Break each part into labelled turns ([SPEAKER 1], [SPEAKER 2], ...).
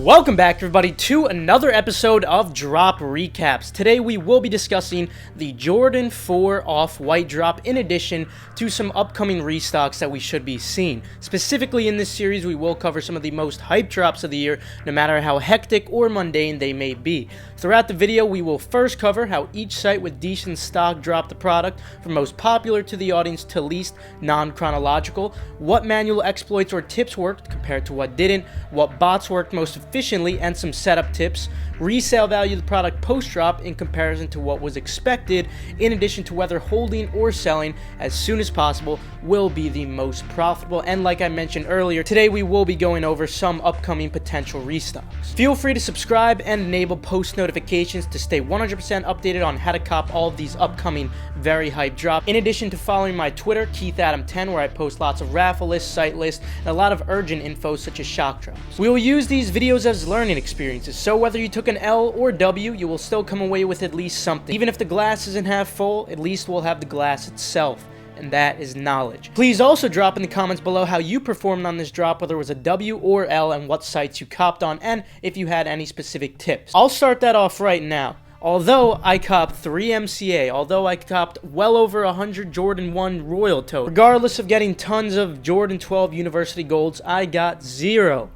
[SPEAKER 1] Welcome back, everybody, to another episode of Drop Recaps. Today we will be discussing the Jordan 4 Off-White drop, in addition to some upcoming restocks that we should be seeing. Specifically in this series, we will cover some of the most hyped drops of the year, no matter how hectic or mundane they may be. Throughout the video, we will first cover how each site with decent stock dropped the product, from most popular to the audience to least non-chronological, what manual exploits or tips worked compared to what didn't, what bots worked most efficiently, and some setup tips, resale value of the product post-drop in comparison to what was expected, in addition to whether holding or selling as soon as possible will be the most profitable. And like I mentioned earlier, today we will be going over some upcoming potential restocks. Feel free to subscribe and enable post notifications to stay 100% updated on how to cop all of these upcoming very hyped drops, in addition to following my Twitter, KeithAdam10, where I post lots of raffle lists, site lists, and a lot of urgent info such as shock drops. We will use these videos as learning experiences, so whether you took an L or W, you will still come away with at least something. Even if the glass isn't half full, at least we'll have the glass itself, and that is knowledge. Please also drop in the comments below how you performed on this drop, whether it was a W or L, and what sites you copped on, and if you had any specific tips. I'll start that off right now. Although I copped 3 MCA, although I copped well over 100 Jordan 1 Royal Tote, regardless of getting tons of Jordan 12 University Golds, I got 0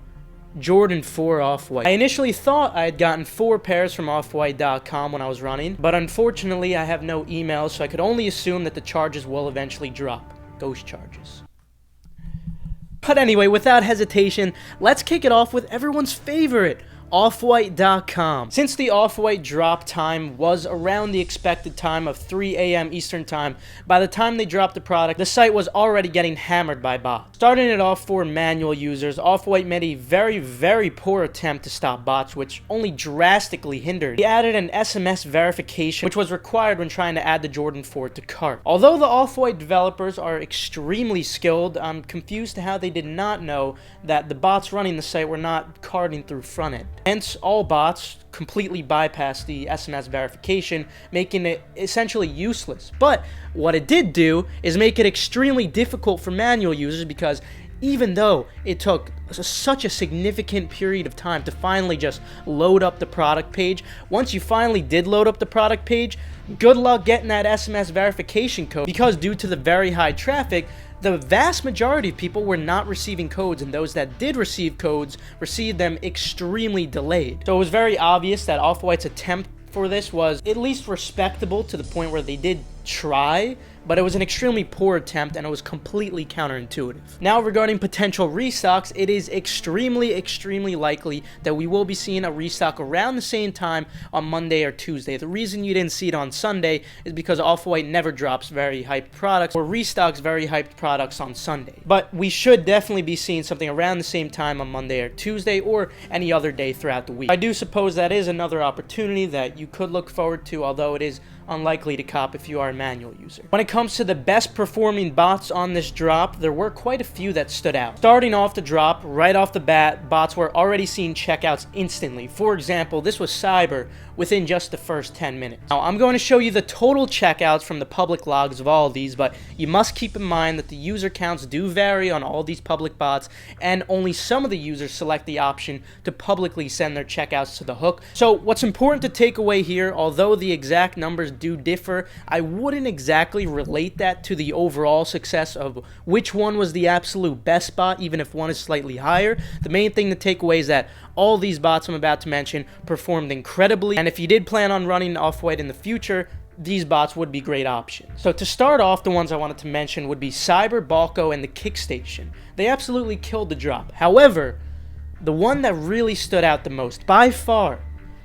[SPEAKER 1] Jordan 4 Off-White. I initially thought I had gotten 4 pairs from OffWhitecom when I was running, but unfortunately I have no emails, so I could only assume that the charges will eventually drop. Ghost charges. But anyway, without hesitation, let's kick it off with everyone's favorite, OffWhite.com. Since the Off-White drop time was around the expected time of 3 a.m. Eastern time, by the time they dropped the product, the site was already getting hammered by bots. Starting it off for manual users, Off-White made a very poor attempt to stop bots, which only drastically hindered. He added an SMS verification, which was required when trying to add the Jordan 4 to cart. Although the Off-White developers are extremely skilled, I'm confused to how they did not know that the bots running the site were not carting through front end. Hence, all bots completely bypass the SMS verification, making it essentially useless. But what it did do is make it extremely difficult for manual users, because even though it took such a significant period of time to finally just load up the product page, once you finally did load up the product page, good luck getting that SMS verification code, because due to the very high traffic, the vast majority of people were not receiving codes, and those that did receive codes received them extremely delayed. So it was very obvious that Off-White's attempt for this was at least respectable to the point where they did try, but it was an extremely poor attempt, and it was completely counterintuitive. Now, regarding potential restocks, it is extremely likely that we will be seeing a restock around the same time on Monday or Tuesday. The reason you didn't see it on Sunday is because Off-White never drops very hyped products or restocks very hyped products on Sunday. But we should definitely be seeing something around the same time on Monday or Tuesday, or any other day throughout the week. I do suppose that is another opportunity that you could look forward to, although it is unlikely to cop if you are a manual user. When it comes to the best performing bots on this drop, there were quite a few that stood out. Starting off the drop, right off the bat, bots were already seeing checkouts instantly. For example, this was Cyber within just the first 10 minutes. Now, I'm going to show you the total checkouts from the public logs of all of these, but you must keep in mind that the user counts do vary on all these public bots, and only some of the users select the option to publicly send their checkouts to the hook. So what's important to take away here, although the exact numbers do differ, I wouldn't exactly relate that to the overall success of which one was the absolute best bot, even if one is slightly higher. The main thing to take away is that all these bots I'm about to mention performed incredibly, and if you did plan on running Off-White in the future, these bots would be great options. So to start off, the ones I wanted to mention would be Cyber, Balco, and the Kickstation. They absolutely killed the drop. However, the one that really stood out the most, by far,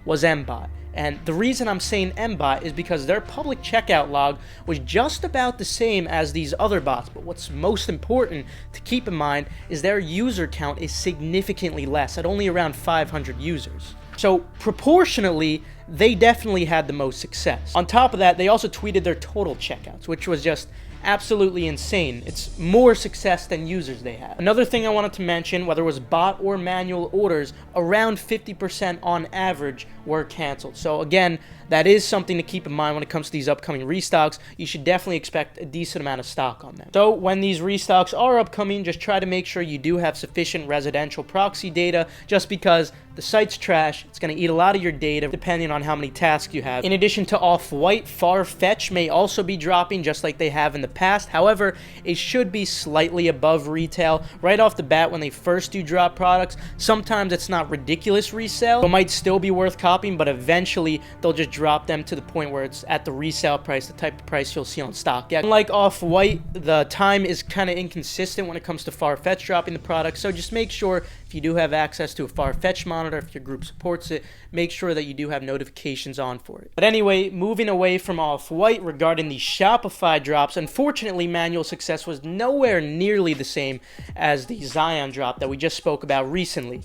[SPEAKER 1] was MBot. And the reason I'm saying MBot is because their public checkout log was just about the same as these other bots, but what's most important to keep in mind is their user count is significantly less, at only around 500 users. So proportionately, they definitely had the most success. On top of that, they also tweeted their total checkouts, which was just absolutely insane. It's more success than users they have. Another thing I wanted to mention, whether it was bot or manual orders, around 50% on average were canceled. So again, that is something to keep in mind when it comes to these upcoming restocks. You should definitely expect a decent amount of stock on them. So when these restocks are upcoming, just try to make sure you do have sufficient residential proxy data, just because the site's trash. It's going to eat a lot of your data depending on how many tasks you have. In addition to Off-White, Farfetch may also be dropping just like they have in the past. However, it should be slightly above retail right off the bat when they first do drop products. Sometimes it's not ridiculous resale, but might still be worth copying, but eventually they'll just drop them to the point where it's at the resale price, the type of price you'll see on stock. Yeah, unlike Off-White, the time is kind of inconsistent when it comes to Farfetch dropping the product, so just make sure if you do have access to a Farfetch monitor, if your group supports it, make sure that you do have notifications on for it. But anyway, moving away from Off-White, regarding the Shopify drops, unfortunately, manual success was nowhere nearly the same as the Zion drop that we just spoke about recently.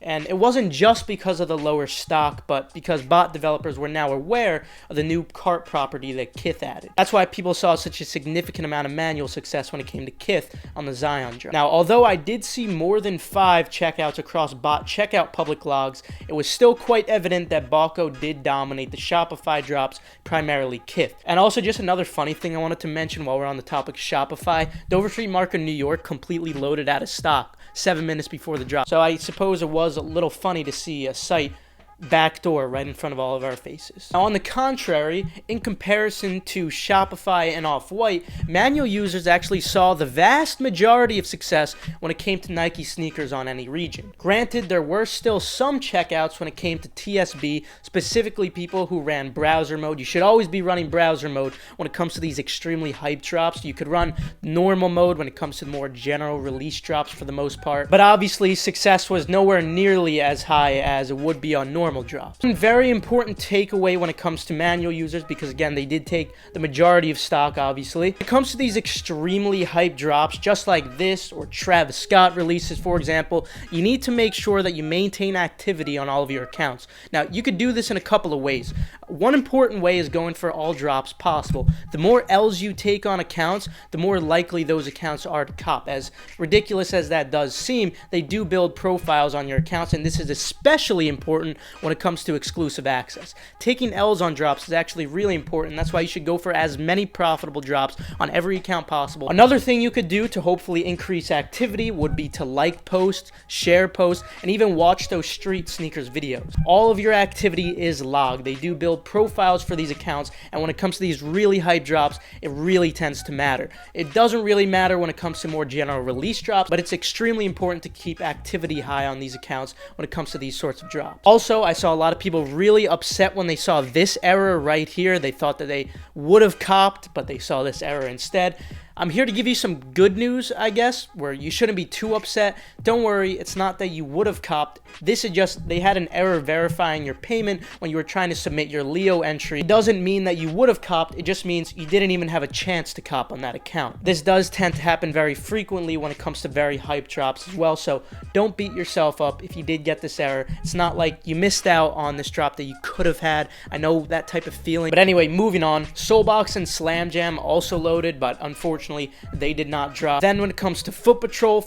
[SPEAKER 1] And it wasn't just because of the lower stock, but because bot developers were now aware of the new cart property that Kith added. That's why people saw such a significant amount of manual success when it came to Kith on the Zion drop. Now, although I did see more than 5 checkouts across bot checkout public logs, it was still quite evident that Balco did dominate the Shopify drops, primarily Kith. And also, just another funny thing I wanted to mention while we're on the topic of Shopify, Dover Street Market in New York completely loaded out of stock 7 minutes before the drop. So I suppose it was a little funny to see a site backdoor right in front of all of our faces. Now, on the contrary, in comparison to Shopify and Off-White, manual users actually saw the vast majority of success when it came to Nike sneakers on any region. Granted, there were still some checkouts when it came to TSB, specifically people who ran browser mode. You should always be running browser mode when it comes to these extremely hype drops. You could run normal mode when it comes to more general release drops for the most part, but obviously success was nowhere nearly as high as it would be on normal drops. One very important takeaway when it comes to manual users, because again, they did take the majority of stock, obviously. When it comes to these extremely hype drops, just like this or Travis Scott releases, for example, you need to make sure that you maintain activity on all of your accounts. Now, you could do this in a couple of ways. One important way is going for all drops possible. The more L's you take on accounts, the more likely those accounts are to cop. As ridiculous as that does seem, they do build profiles on your accounts, and this is especially important when it comes to exclusive access. Taking L's on drops is actually really important. That's why you should go for as many profitable drops on every account possible. Another thing you could do to hopefully increase activity would be to like posts, share posts, and even watch those street sneakers videos. All of your activity is logged. They do build profiles for these accounts, and when it comes to these really hype drops, it really tends to matter. It doesn't really matter when it comes to more general release drops, but it's extremely important to keep activity high on these accounts when it comes to these sorts of drops. Also, I saw a lot of people really upset when they saw this error right here. They thought that they would have copped, but they saw this error instead. I'm here to give you some good news, I guess, where you shouldn't be too upset. Don't worry, it's not that you would have copped. This is just they had an error verifying your payment when you were trying to submit your Leo entry. It doesn't mean that you would have copped, it just means you didn't even have a chance to cop on that account. This does tend to happen very frequently when it comes to very hype drops as well, so don't beat yourself up if you did get this error. It's not like you missed out on this drop that you could have had. I know that type of feeling. But anyway, moving on. Soulbox and Slam Jam also loaded, but unfortunately they did not drop. Then when it comes to Foot Patrol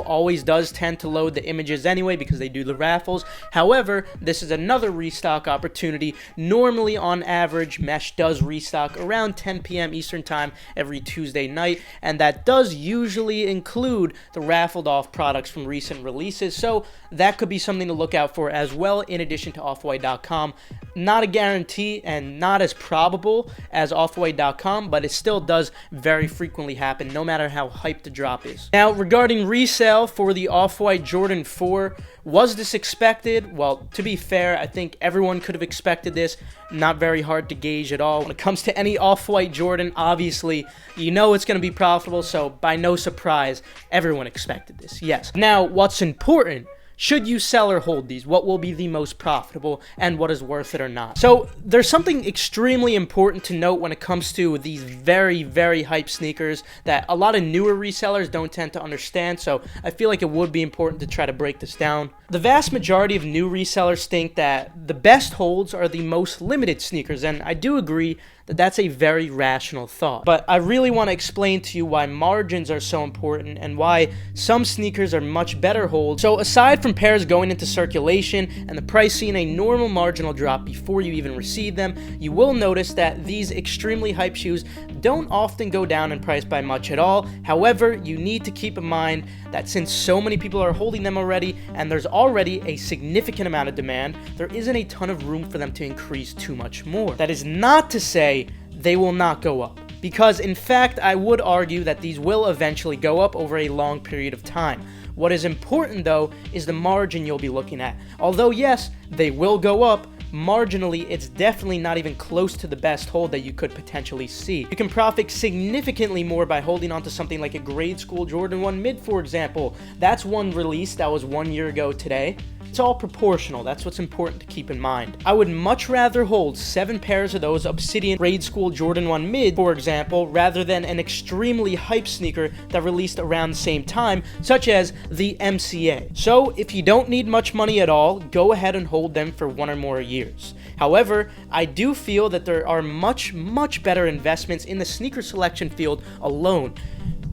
[SPEAKER 1] always does tend to load the images anyway because they do the raffles. However, this is another restock opportunity. Normally, on average, Mesh does restock around 10 p.m. Eastern time every Tuesday night, and that does usually include the raffled off products from recent releases, so that could be something to look out for as well, in addition to OffWhite.com. Not a guarantee and not as probable as OffWhite.com, but it still does very frequently happen, no matter how hyped the drop is. Now, regarding resale for the Off-White Jordan 4, was this expected? Well, to be fair, I think everyone could have expected this. Not very hard to gauge at all. When it comes to any Off-White Jordan, obviously, you know it's going to be profitable, so by no surprise, everyone expected this, yes. Now, what's important? should you sell or hold these? What will be the most profitable and what is worth it or not? So there's something extremely important to note when it comes to these very, very hype sneakers that a lot of newer resellers don't tend to understand. So I feel like it would be important to try to break this down. The vast majority of new resellers think that the best holds are the most limited sneakers, and I do agree that that's a very rational thought. But I really want to explain to you why margins are so important and why some sneakers are much better holds. So aside from pairs going into circulation and the price seeing a normal marginal drop before you even receive them, you will notice that these extremely hype shoes don't often go down in price by much at all. However, you need to keep in mind that since so many people are holding them already and there's already a significant amount of demand, there isn't a ton of room for them to increase too much more. That is not to say they will not go up, because in fact I would argue that these will eventually go up over a long period of time. What is important though is the margin you'll be looking at. Although yes, they will go up, marginally, it's definitely not even close to the best hold that you could potentially see. You can profit significantly more by holding on to something like a grade school Jordan 1 mid, for example. That's one release that was 1 year ago today. It's all proportional. That's what's important to keep in mind. I would much rather hold 7 pairs of those Obsidian grade school Jordan 1 mid, for example, rather than an extremely hype sneaker that released around the same time, such as the MCA. So if you don't need much money at all, go ahead and hold them for 1 or more years. However, I do feel that there are much better investments in the sneaker selection field alone.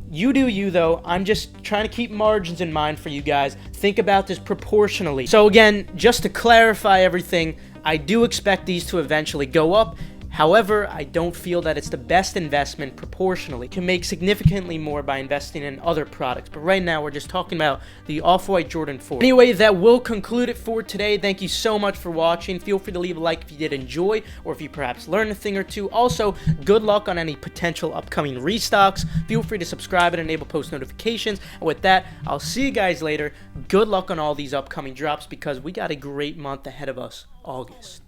[SPEAKER 1] You do you though. I'm just trying to keep margins in mind for you guys. Think about this proportionally. So again, just to clarify everything, I do expect these to eventually go up. However, I don't feel that it's the best investment proportionally. You can make significantly more by investing in other products, but right now we're just talking about the Off-White Jordan 4. Anyway, that will conclude it for today. Thank you so much for watching. Feel free to leave a like if you did enjoy, or if you perhaps learned a thing or two. Also, good luck on any potential upcoming restocks. Feel free to subscribe and enable post notifications. And with that, I'll see you guys later. Good luck on all these upcoming drops, because we got a great month ahead of us, August.